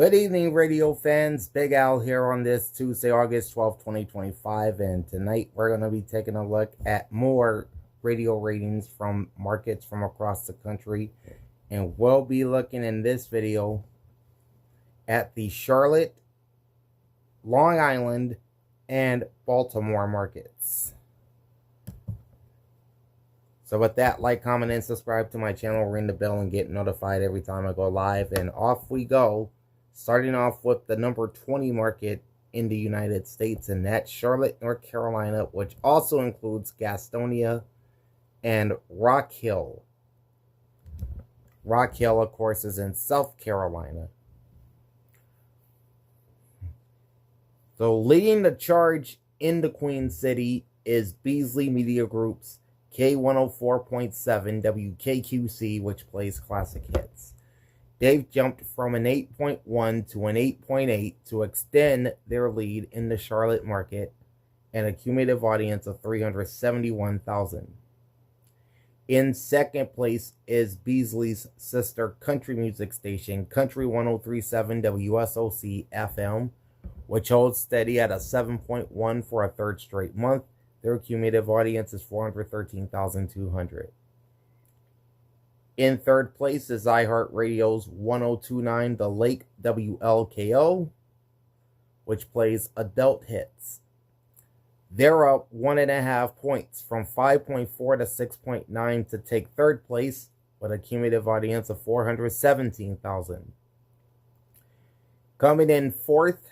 Good evening, radio fans. Big Al here on this Tuesday, August 12th, 2025. And tonight we're going to be taking a look at more radio ratings from markets from across the country. And we'll be looking in this video at the Charlotte, Long Island, and Baltimore markets. So with that, like, comment, and subscribe to my channel. Ring the bell and get notified every time I go live. And off we go. Starting off with the number 20 market in the United States, and that's Charlotte, North Carolina, which also includes Gastonia and Rock Hill. Rock Hill, of course, is in South Carolina. So leading the charge in the Queen City is Beasley Media Group's K104.7 WKQC, which plays classic hits. They've jumped from an 8.1 to an 8.8 to extend their lead in the Charlotte market and a cumulative audience of 371,000. In second place is Beasley's sister country music station, Country 103.7 WSOC FM, which holds steady at a 7.1 for a third straight month. Their cumulative audience is 413,200. In third place is iHeartRadio's 102.9 The Lake WLKO, which plays adult hits. They're up 1.5 points from 5.4 to 6.9 to take third place with a cumulative audience of 417,000. Coming in fourth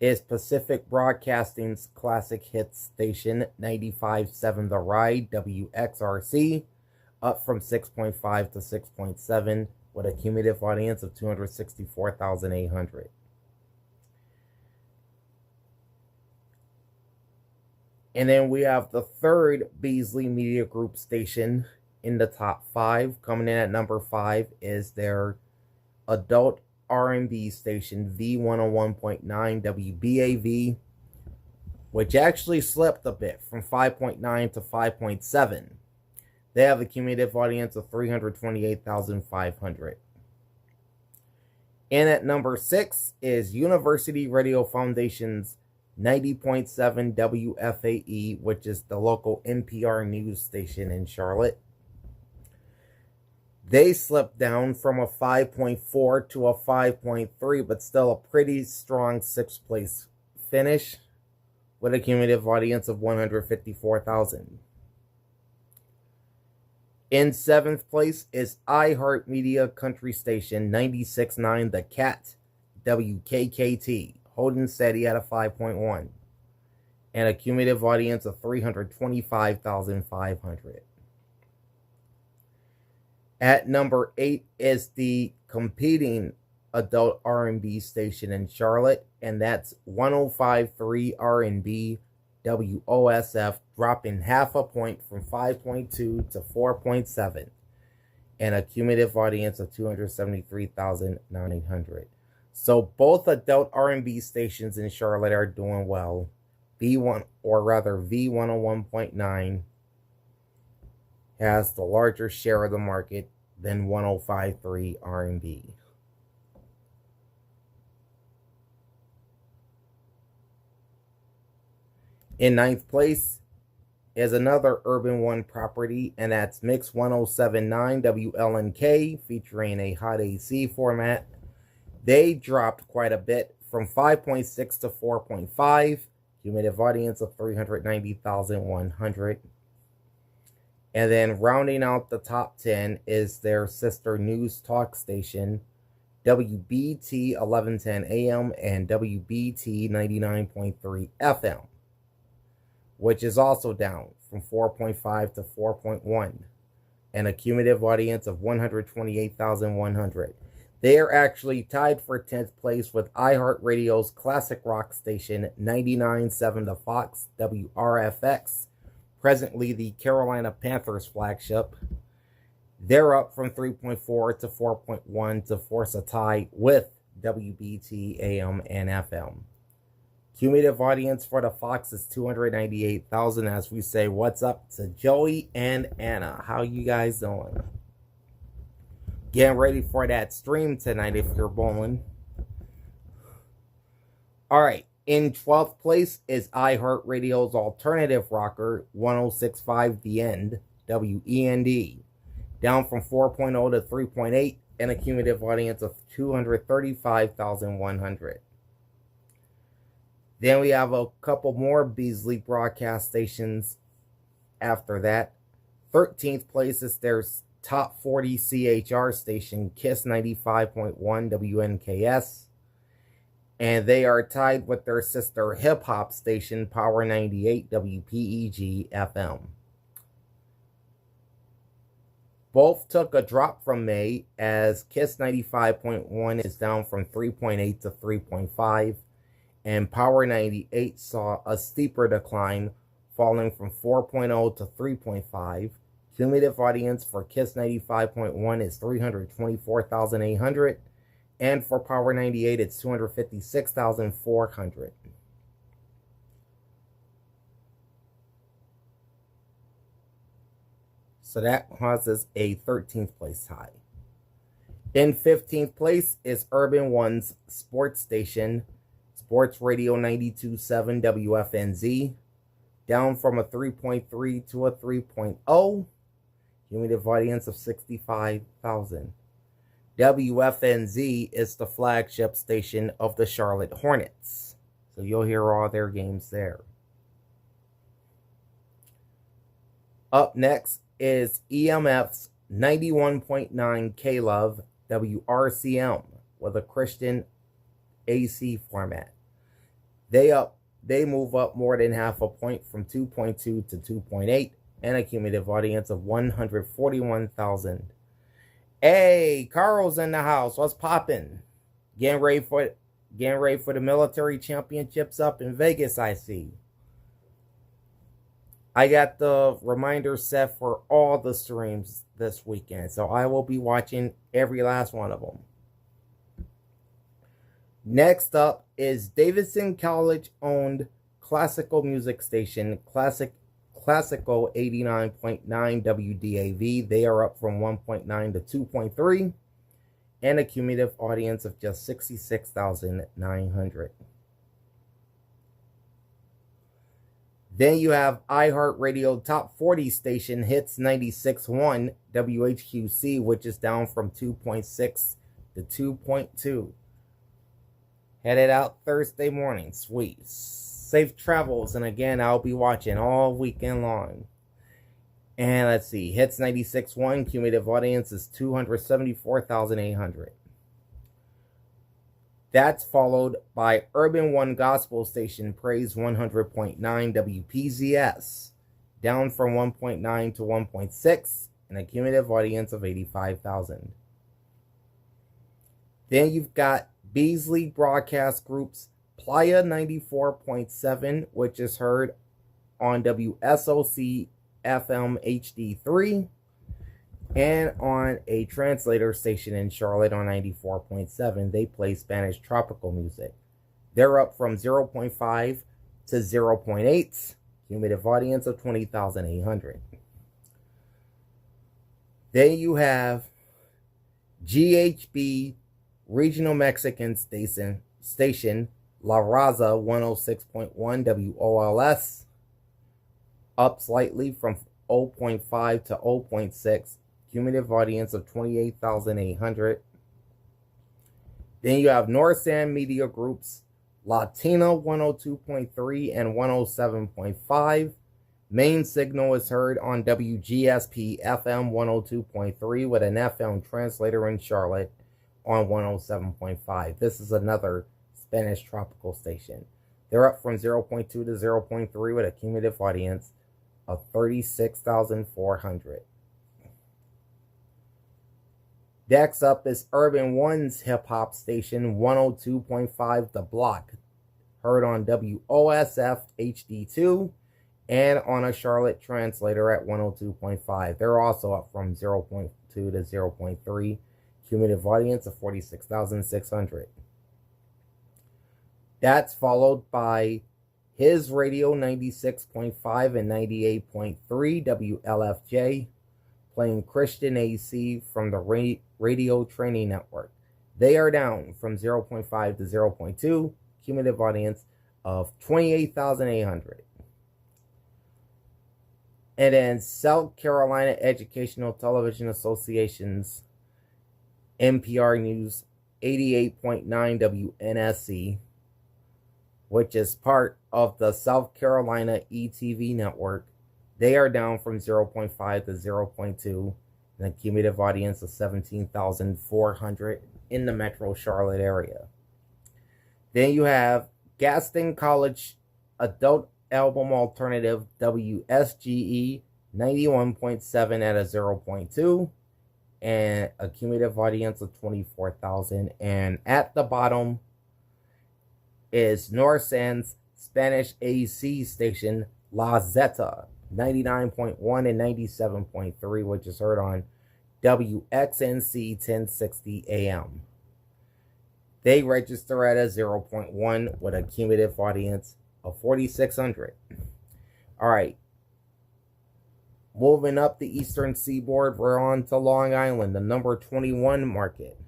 is Pacific Broadcasting's classic hits station 95.7 The Ride WXRC, up from 6.5 to 6.7 with a cumulative audience of 264,800. And then we have the third Beasley Media Group station in the top 5. Coming in at number 5 is their adult R&B station V101.9 WBAV, which actually slipped a bit from 5.9 to 5.7. They have a cumulative audience of 328,500. And at number 6 is University Radio Foundation's 90.7 WFAE, which is the local NPR news station in Charlotte. They slipped down from a 5.4 to a 5.3, but still a pretty strong 6th place finish with a cumulative audience of 154,000. In 7th place is iHeartMedia Country Station 96.9 The Cat WKKT, holding steady at a 5.1 and a cumulative audience of 325,500. At number 8 is the competing adult R&B station in Charlotte, and that's 105.3 R&B WOSF, dropping half a point from 5.2 to 4.7 and a cumulative audience of 273,900. So both adult R&B stations in Charlotte are doing well. V101.9 has the larger share of the market than 105.3 R&B. In 9th place is another Urban One property, and that's Mix 107.9 WLNK, featuring a hot AC format. They dropped quite a bit from 5.6 to 4.5, cumulative audience of 390,100. And then rounding out the top 10 is their sister news talk station, WBT 1110 AM and WBT 99.3 FM. Which is also down from 4.5 to 4.1, and a cumulative audience of 128,100. They are actually tied for 10th place with iHeartRadio's classic rock station 99.7 The Fox WRFX, presently the Carolina Panthers flagship. They're up from 3.4 to 4.1 to force a tie with WBT AM and FM. Cumulative audience for the Fox is 298,000 as we say what's up to Joey and Anna. How you guys doing? Getting ready for that stream tonight if you're bowling. All right. In 12th place is iHeartRadio's alternative rocker 1065 The End, WEND, down from 4.0 to 3.8 and a cumulative audience of 235,100. Then we have a couple more Beasley broadcast stations after that. 13th place is their top 40 CHR station, KISS 95.1 WNKS. And they are tied with their sister hip-hop station, Power 98 WPEG FM. Both took a drop from May, as KISS 95.1 is down from 3.8 to 3.5, and Power 98 saw a steeper decline, falling from 4.0 to 3.5. Cumulative audience for KISS 95.1 is 324,800. And for Power 98, it's 256,400. So that causes a 13th place tie. In 15th place is Urban One's sports station, Sports Radio 92.7 WFNZ, down from a 3.3 to a 3.0. Cumulative audience of 65,000. WFNZ is the flagship station of the Charlotte Hornets. So you'll hear all their games there. Up next is EMF's 91.9 K-Love WRCM with a Christian AC format. They move up more than half a point from 2.2 to 2.8 and a cumulative audience of 141,000. Hey, Carl's in the house. What's poppin'? Getting ready for the military championships up in Vegas, I see. I got the reminder set for all the streams this weekend, so I will be watching every last one of them. Next up is Davidson College-owned classical music station, Classical 89.9 WDAV. They are up from 1.9 to 2.3 and a cumulative audience of just 66,900. Then you have iHeartRadio Top 40 station Hits 96.1 WHQC, which is down from 2.6 to 2.2. Headed out Thursday morning. Sweet. Safe travels, and again, I'll be watching all weekend long. And let's see, Hits 96.1, cumulative audience is 274,800. That's followed by Urban One Gospel Station, Praise 100.9 WPZS, down from 1.9 to 1.6, and a cumulative audience of 85,000. Then you've got Beasley Broadcast Group's Playa 94.7, which is heard on WSOC FM HD3 and on a translator station in Charlotte on 94.7. They play Spanish tropical music. They're up from 0.5 to 0.8, cumulative audience of 20,800. Then you have GHB Regional Mexican Station La Raza 106.1 WOLS, up slightly from 0.5 to 0.6, cumulative audience of 28,800. Then you have Norsan Media Group's Latina 102.3 and 107.5. Main signal is heard on WGSP FM 102.3 with an FM translator in Charlotte on 107.5. This is another Spanish tropical station. They're up from 0.2 to 0.3 with a cumulative audience of 36,400. Next up is Urban One's hip-hop station, 102.5 The Block, heard on WOSF HD2 and on a Charlotte translator at 102.5. They're also up from 0.2 to 0.3, cumulative audience of 46,600. That's followed by His Radio 96.5 and 98.3 WLFJ, playing Christian AC from the Radio Training Network. They are down from 0.5 to 0.2, cumulative audience of 28,800. And then South Carolina Educational Television Association's NPR News 88.9 WNSC, which is part of the South Carolina ETV network. They are down from 0.5 to 0.2, and a cumulative audience of 17,400 in the Metro Charlotte area. Then you have Gaston College Adult Album Alternative WSGE 91.7 at a 0.2, and a cumulative audience of 24,000. And at the bottom is North Sands Spanish AC station La Zeta 99.1 and 97.3, which is heard on WXNC 1060 AM. They register at a 0.1 with a cumulative audience of 4,600. All right. Moving up the eastern seaboard, we're on to Long Island, the number 21 market.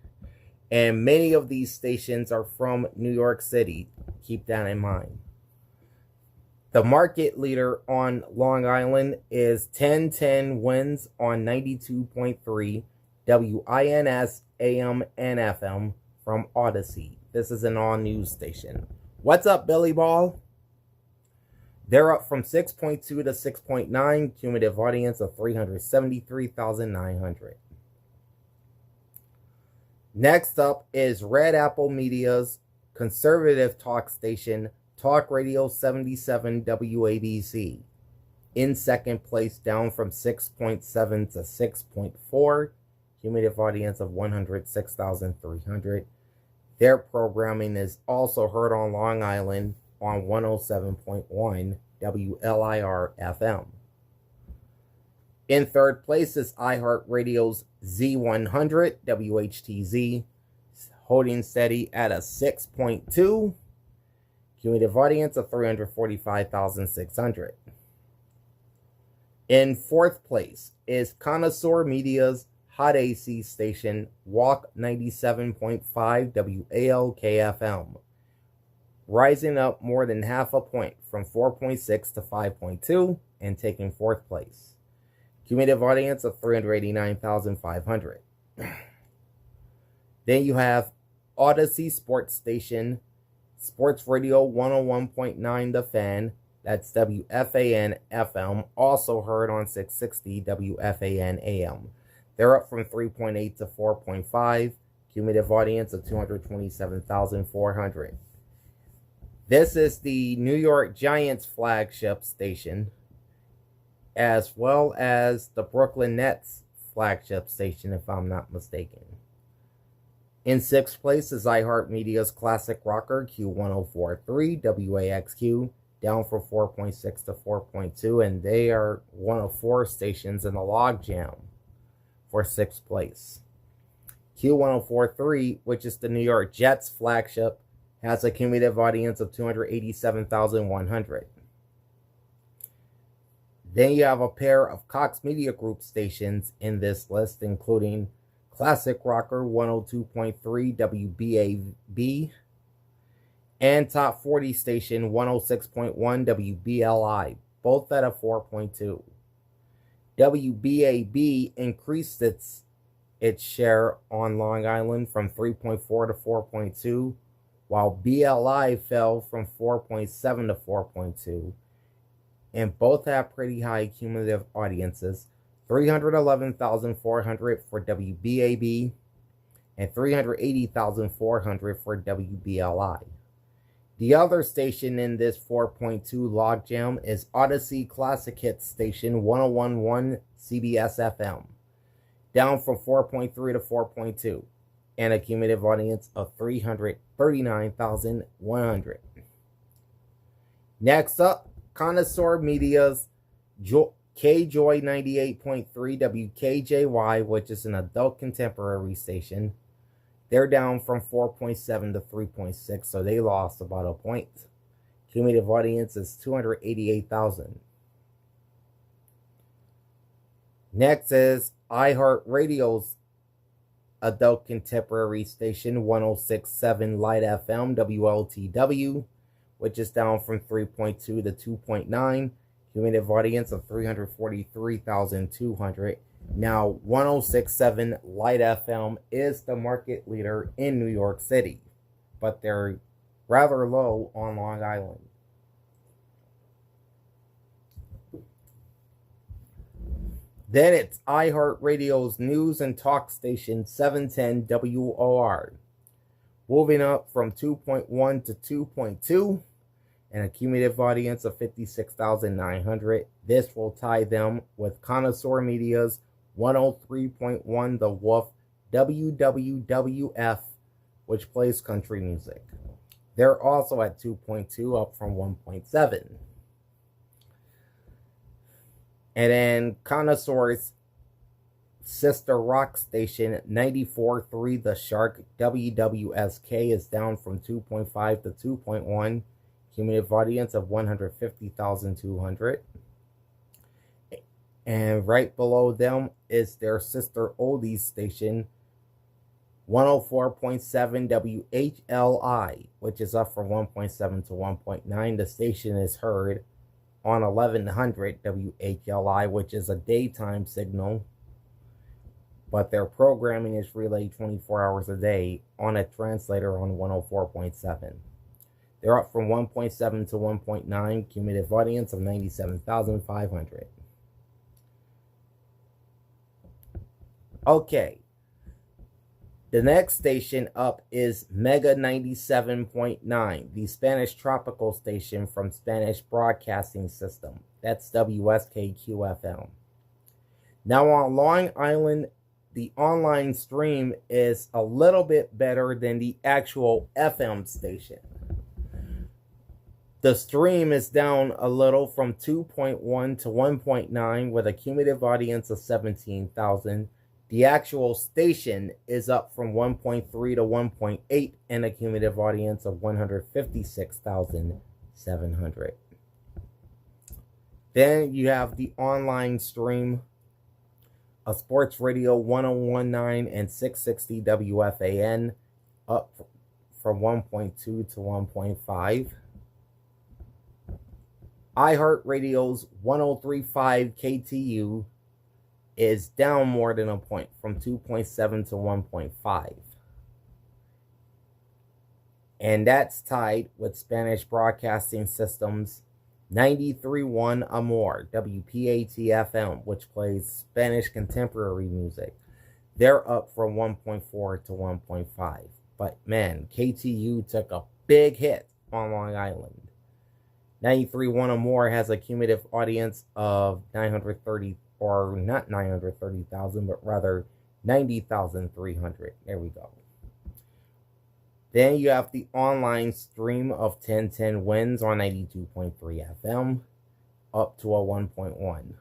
And many of these stations are from New York City. Keep that in mind. The market leader on Long Island is 1010 Wins on 92.3 WINS AM and FM from Odyssey. This is an all-news station. What's up, Billy Ball? They're up from 6.2 to 6.9, cumulative audience of 373,900. Next up is Red Apple Media's conservative talk station, Talk Radio 77 WABC. In second place, down from 6.7 to 6.4, cumulative audience of 106,300. Their programming is also heard on Long Island on 107.1 WLIR FM. In third place is iHeartRadio's Z100 WHTZ, holding steady at a 6.2, cumulative audience of 345,600. In fourth place is Connoisseur Media's Hot AC station, Walk 97.5 WALK FM, rising up more than half a point from 4.6 to 5.2 and taking fourth place. Cumulative audience of 389,500. Then you have Odyssey Sports Station, Sports Radio 101.9 The Fan, that's WFAN FM, also heard on 660 WFAN AM. They're up from 3.8 to 4.5, cumulative audience of 227,400. This is the New York Giants flagship station, as well as the Brooklyn Nets flagship station, if I'm not mistaken. In sixth place is iHeartMedia's classic rocker Q1043 WAXQ, down from 4.6 to 4.2, and they are one of four stations in the logjam for sixth place. Q1043, which is the New York Jets flagship, has a cumulative audience of 287,100. Then you have a pair of Cox Media Group stations in this list, including Classic Rocker 102.3 WBAB and Top 40 station 106.1 WBLI, both at a 4.2. WBAB increased its share on Long Island from 3.4 to 4.2, while BLI fell from 4.7 to 4.2, and both have pretty high cumulative audiences, 311,400 for WBAB and 380,400 for WBLI. The other station in this 4.2 logjam is Odyssey Classic Hits Station 101.1 CBS FM, down from 4.3 to 4.2, and a cumulative audience of 339,100. Next up, Connoisseur Media's KJoy 98.3 WKJY, which is an adult contemporary station. They're down from 4.7 to 3.6, so they lost about a point. Cumulative audience is 288,000. Next is iHeartRadio's adult contemporary station 1067 Light FM WLTW, which is down from 3.2 to 2.9, cumulative audience of 343,200. Now, 1067 Light FM is the market leader in New York City, but they're rather low on Long Island. Then it's iHeartRadio's news and talk station 710 WOR, moving up from 2.1 to 2.2, and a cumulative audience of 56,900. This will tie them with Connoisseur Media's 103.1 The Wolf WWWF, which plays country music. They're also at 2.2, up from 1.7. And then Connoisseur's sister rock station 94.3 The Shark WWSK is down from 2.5 to 2.1, cumulative audience of 150,200. And right below them is their sister oldies station 104.7 WHLI, which is up from 1.7 to 1.9. The station is heard on 1100 WHLI, which is a daytime signal, but their programming is relayed 24 hours a day on a translator on 104.7. They're up from 1.7 to 1.9, cumulative audience of 97,500. Okay. The next station up is Mega 97.9, the Spanish tropical station from Spanish Broadcasting System. That's WSKQ-FM. Now on Long Island, the online stream is a little bit better than the actual FM station. The stream is down a little from 2.1 to 1.9 with a cumulative audience of 17,000. The actual station is up from 1.3 to 1.8 and a cumulative audience of 156,700. Then you have the online stream of Sports Radio 1019 and 660 WFAN, up from 1.2 to 1.5. iHeartRadio's 1035 KTU is down more than a point from 2.7 to 1.5. And that's tied with Spanish Broadcasting System's 93.1 Amor, WPAT-FM, which plays Spanish contemporary music. They're up from 1.4 to 1.5. But man, KTU took a big hit on Long Island. 93.1 Amor has a cumulative audience of 930, or not 930,000, but rather 90,300. There we go. Then you have the online stream of 1010 Wins on 92.3 FM, up to a 1.1.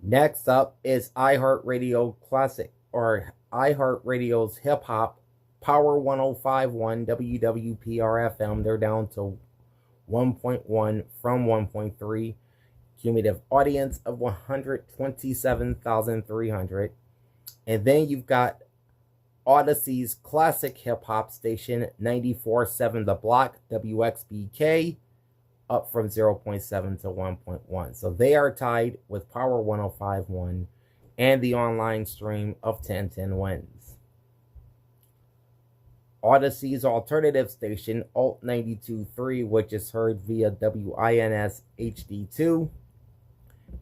Next up is iHeartRadio Classic, or iHeartRadio's Hip Hop Power 105.1 WWPR FM. They're down to 1.1 from 1.3. Cumulative audience of 127,300. And then you've got Odyssey's classic hip-hop station 94.7 The Block WXBK, up from 0.7 to 1.1. So they are tied with Power 105.1 and the online stream of 1010 Wins. Odyssey's alternative station Alt 92.3, which is heard via WINS HD2,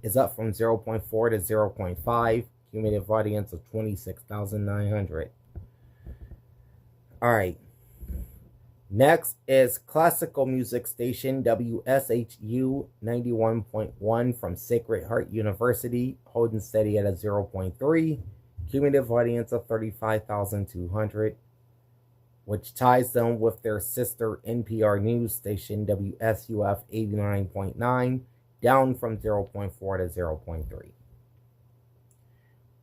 is up from 0.4 to 0.5, cumulative audience of 26,900. Alright. Next is classical music station WSHU 91.1 from Sacred Heart University, holding steady at a 0.3, cumulative audience of 35,200, which ties them with their sister NPR news station WSUF 89.9, down from 0.4 to 0.3.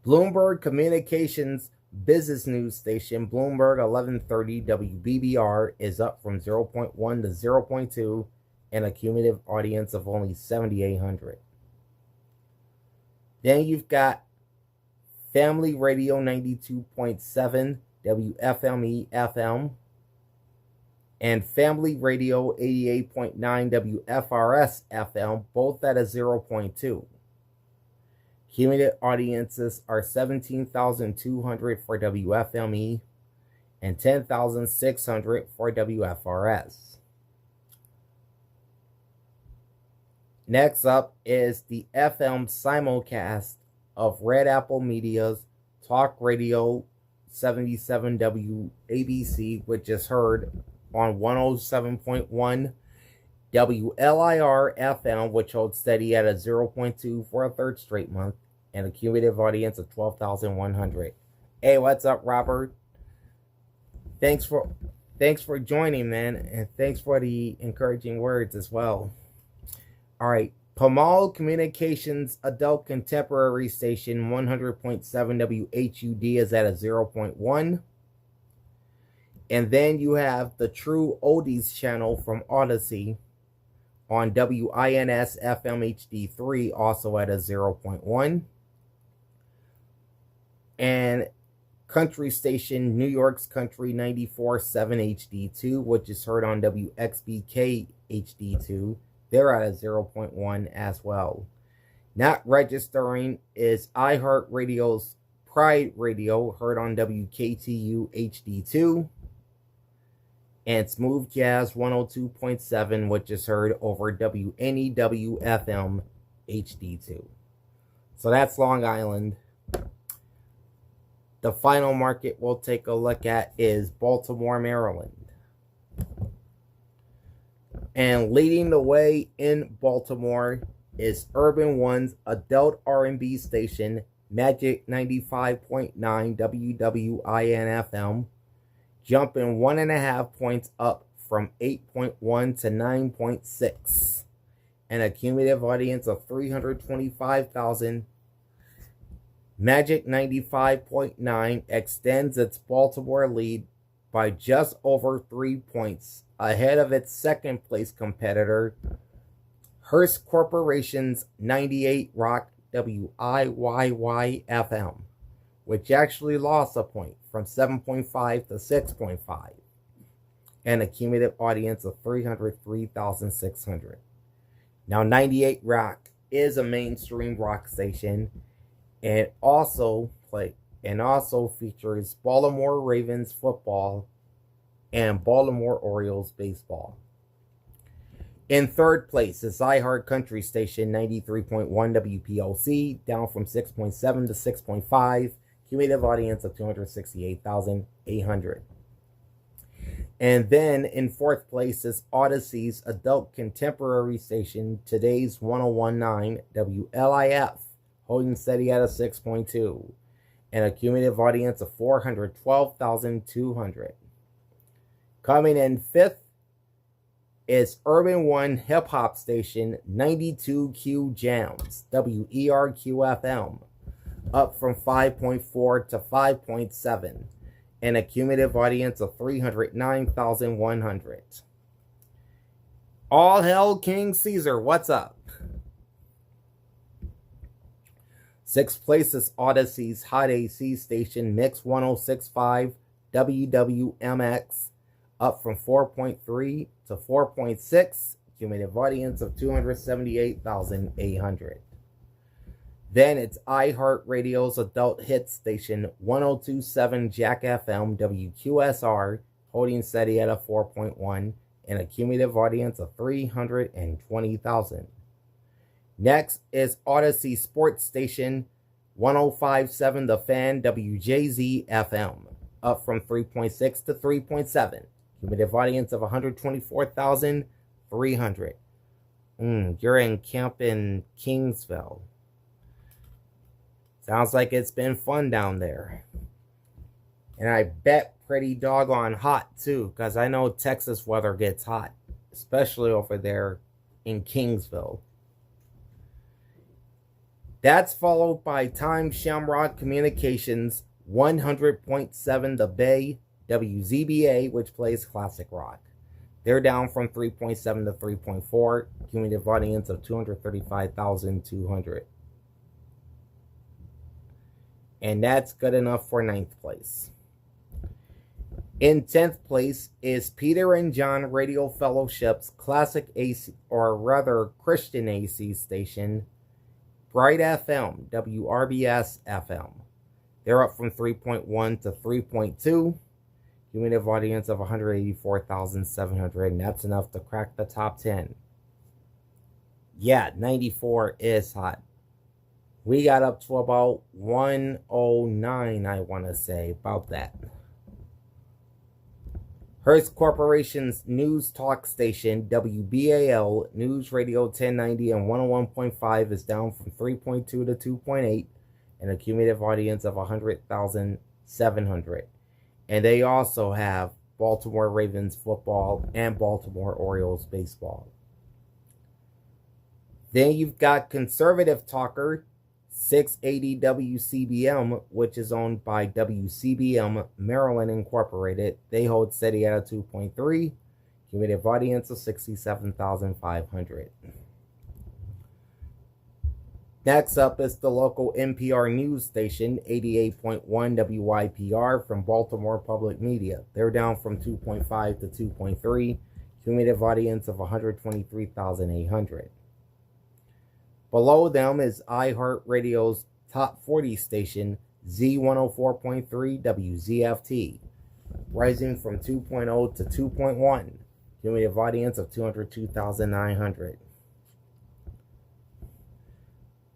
Bloomberg Communications business news station Bloomberg 1130 WBBR is up from 0.1 to 0.2 and a cumulative audience of only 7,800. Then you've got Family Radio 92.7 WFME FM and Family Radio 88.9 WFRS FM, both at a 0.2. Cumulative audiences are 17,200 for WFME and 10,600 for WFRS. Next up is the FM simulcast of Red Apple Media's Talk Radio 77 WABC, which is heard on 107.1 WLIR FM, which holds steady at a 0.2 for a third straight month, and a cumulative audience of 12,100. Hey, what's up, Robert? Thanks for joining, man, and thanks for the encouraging words as well. All right, Pamal Communications Adult Contemporary Station 100.7 WHUD is at a 0.1. And then you have the True Oldies channel from Odyssey on WINS FM HD3, also at a 0.1. And country station New York's Country 94.7 HD2, which is heard on WXBK HD2. They're at a 0.1 as well. Not registering is iHeartRadio's Pride Radio, heard on WKTU HD2. And Smooth Jazz 102.7, which is heard over WNEW FM HD2. So that's Long Island. The final market we'll take a look at is Baltimore, Maryland. And leading the way in Baltimore is Urban One's adult R&B station, Magic 95.9 WWIN FM, jumping 1.5 points up from 8.1 to 9.6, and a cumulative audience of 325,000. Magic 95.9 extends its Baltimore lead by just over 3 points, ahead of its second place competitor, Hearst Corporation's 98 Rock WIYY FM, which actually lost a point from 7.5 to 6.5, and a cumulative audience of 303,600. Now, 98 Rock is a mainstream rock station, and also features Baltimore Ravens football and Baltimore Orioles baseball. In third place is iHeart Country Station 93.1 WPLC, down from 6.7 to 6.5, cumulative audience of 268,800. And then in fourth place is Odyssey's adult contemporary station, Today's 101.9 WLIF, holding steady at a 6.2, and a cumulative audience of 412,200. Coming in fifth is Urban One hip hop station 92Q Jams, WERQ-FM, up from 5.4 to 5.7, and a cumulative audience of 309,100. All hail King Caesar, what's up? Sixth place is Odyssey's Hot AC station, Mix 106.5 WWMX, up from 4.3 to 4.6, cumulative audience of 278,800. Then it's iHeartRadio's adult hit station, 102.7 Jack FM WQSR, holding steady at a 4.1, and a cumulative audience of 320,000. Next is Odyssey Sports Station 105.7 The Fan WJZ FM, up from 3.6 to 3.7. Cumulative audience of 124,300. You're in camp in Kingsville. Sounds like it's been fun down there. And I bet pretty doggone hot too, because I know Texas weather gets hot, especially over there in Kingsville. That's followed by Time Shamrock Communications 100.7 The Bay WZBA, which plays classic rock. They're down from 3.7 to 3.4, cumulative audience of 235,200. and that's good enough for 9th place. In 10th place is Peter and John Radio Fellowship's classic AC, or rather Christian AC station, Bright FM, WRBS FM. They're up from 3.1 to 3.2. Cumulative audience of 184,700, and that's enough to crack the top 10. Yeah, 94 is hot. We got up to about 109, I want to say, about that. Hearst Corporation's news talk station, WBAL, News Radio 1090 and 101.5 is down from 3.2 to 2.8, and a cumulative audience of 100,700. And they also have Baltimore Ravens football and Baltimore Orioles baseball. Then you've got conservative talker 680 WCBM, which is owned by WCBM Maryland Incorporated. They hold steady at a 2.3, cumulative audience of 67,500. Next up is the local NPR news station, 88.1 WYPR from Baltimore Public Media. They're down from 2.5 to 2.3, cumulative audience of 123,800. Below them is iHeartRadio's top 40 station, Z104.3 WZFT, rising from 2.0 to 2.1, cumulative audience of 202,900.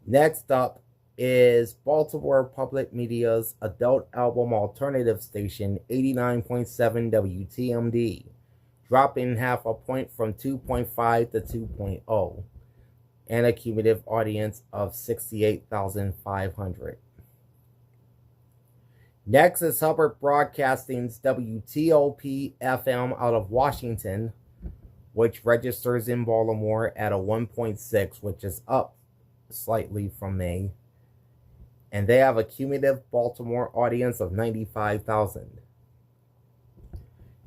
Next up is Baltimore Public Media's adult album alternative station, 89.7 WTMD, dropping half a point from 2.5 to 2.0. And a cumulative audience of 68,500. Next is Hubbard Broadcasting's WTOP FM out of Washington, which registers in Baltimore at a 1.6, which is up slightly from May. And they have a cumulative Baltimore audience of 95,000.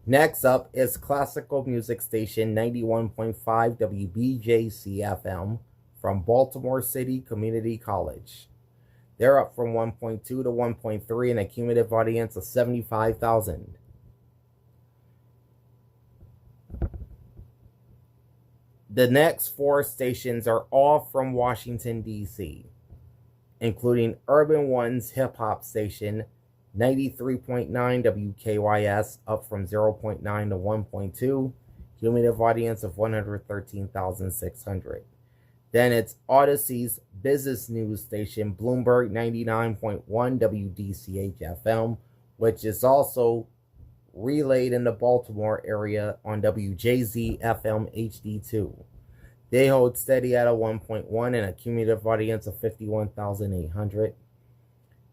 Next up is classical music station 91.5 WBJC FM from Baltimore City Community College. They're up from 1.2 to 1.3 and a cumulative audience of 75,000. The next 4 stations are all from Washington, D.C., including Urban One's hip-hop station, 93.9 WKYS, up from 0.9 to 1.2, cumulative audience of 113,600. Then it's Odyssey's business news station, Bloomberg 99.1 WDCH FM, which is also relayed in the Baltimore area on WJZ FM HD2. They hold steady at a 1.1 and a cumulative audience of 51,800.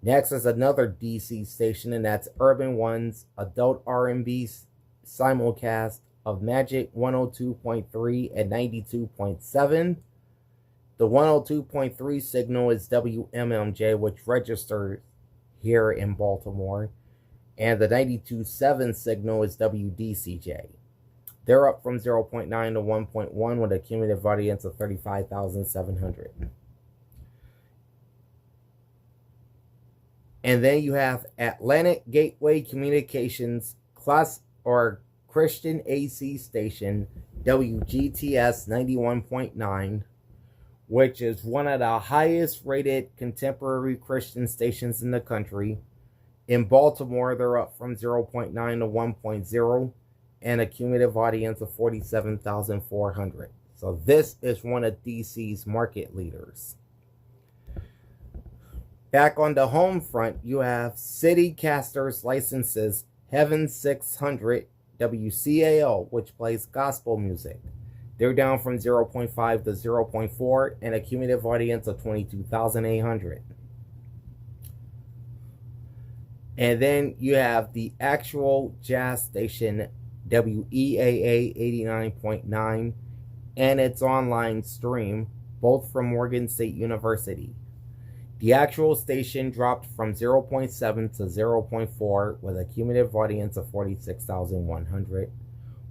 Next is another DC station, and that's Urban One's adult R&B simulcast of Magic 102.3 and 92.7. The 102.3 signal is WMMJ, which registers here in Baltimore, and the 92.7 signal is WDCJ. They're up from 0.9 to 1.1 with a cumulative audience of 35,700. And then you have Atlantic Gateway Communications Christian AC station, WGTS 91.9, which is one of the highest rated contemporary Christian stations in the country. In Baltimore, they're up from 0.9 to 1.0 and a cumulative audience of 47,400. So this is one of DC's market leaders. Back on the home front, you have CityCasters licenses Heaven 600 WCAL, which plays gospel music. They're down from 0.5 to 0.4 and a cumulative audience of 22,800. And then you have the actual jazz station WEAA 89.9 and its online stream, both from Morgan State University. The actual station dropped from 0.7 to 0.4 with a cumulative audience of 46,100.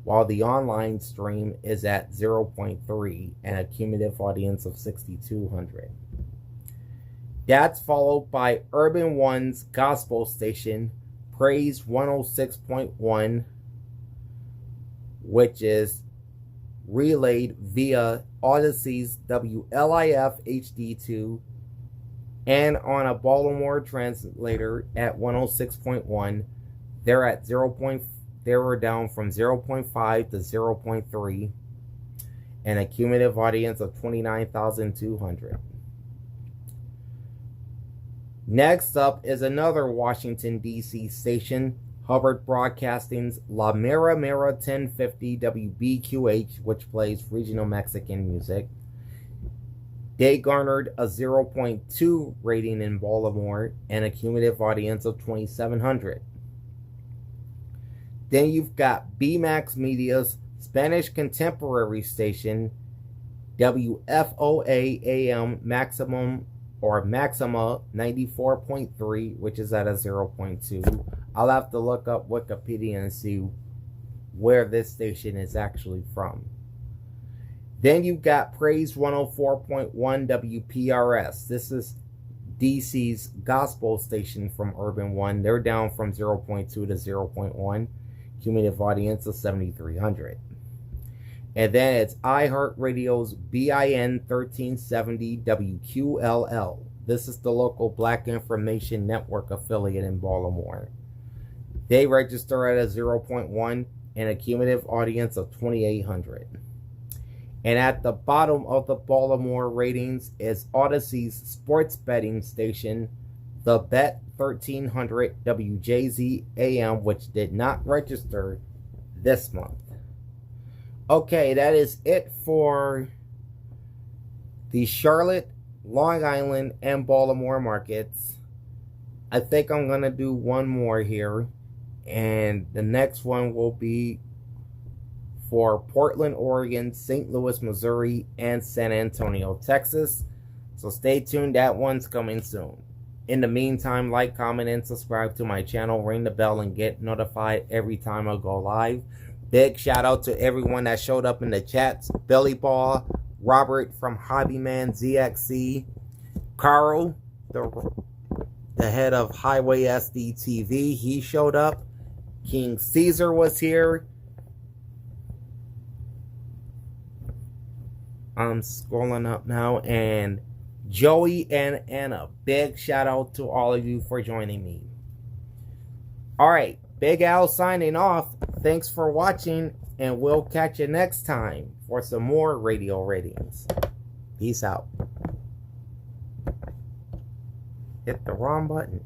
While the online stream is at 0.3 and a cumulative audience of 6,200. That's followed by Urban One's gospel station, Praise 106.1, which is relayed via Odyssey's WLIF HD2 and on a Baltimore translator at 106.1. They're at 0. They were down from 0.5 to 0.3 and a cumulative audience of 29,200. Next up is another Washington, D.C. station, Hubbard Broadcasting's La Mera Mera 1050 WBQH, which plays regional Mexican music. They garnered a 0.2 rating in Baltimore and a cumulative audience of 2,700. Then you've got BMAX Media's Spanish contemporary station, WFOA AM Maxima 94.3, which is at a 0.2. I'll have to look up Wikipedia and see where this station is actually from. Then you've got Praise 104.1 WPRS. This is DC's gospel station from Urban One. They're down from 0.2 to 0.1. Cumulative audience of 7,300. And then it's iHeartRadio's BIN 1370 WQLL. This is the local Black Information Network affiliate in Baltimore. They register at a 0.1 and a cumulative audience of 2,800. And at the bottom of the Baltimore ratings is Odyssey's sports betting station, the Bet 1300 WJZ AM, which did not register this month. Okay, that is it for the Charlotte, Long Island, and Baltimore markets. I think I'm going to do one more here, and the next one will be for Portland, Oregon, St. Louis, Missouri, and San Antonio, Texas. So stay tuned, that one's coming soon. In the meantime, like, comment, and subscribe to my channel. Ring the bell and get notified every time I go live. Big shout out to everyone that showed up in the chats. Billy Ball, Robert from Hobbyman ZXC, Carl, the head of Highway SD TV, he showed up. King Caesar was here. I'm scrolling up now, and Joey and Anna. Big shout out to all of you for joining me. Alright, Big Al signing off. Thanks for watching, and we'll catch you next time for some more radio ratings. Peace out. Hit the wrong button.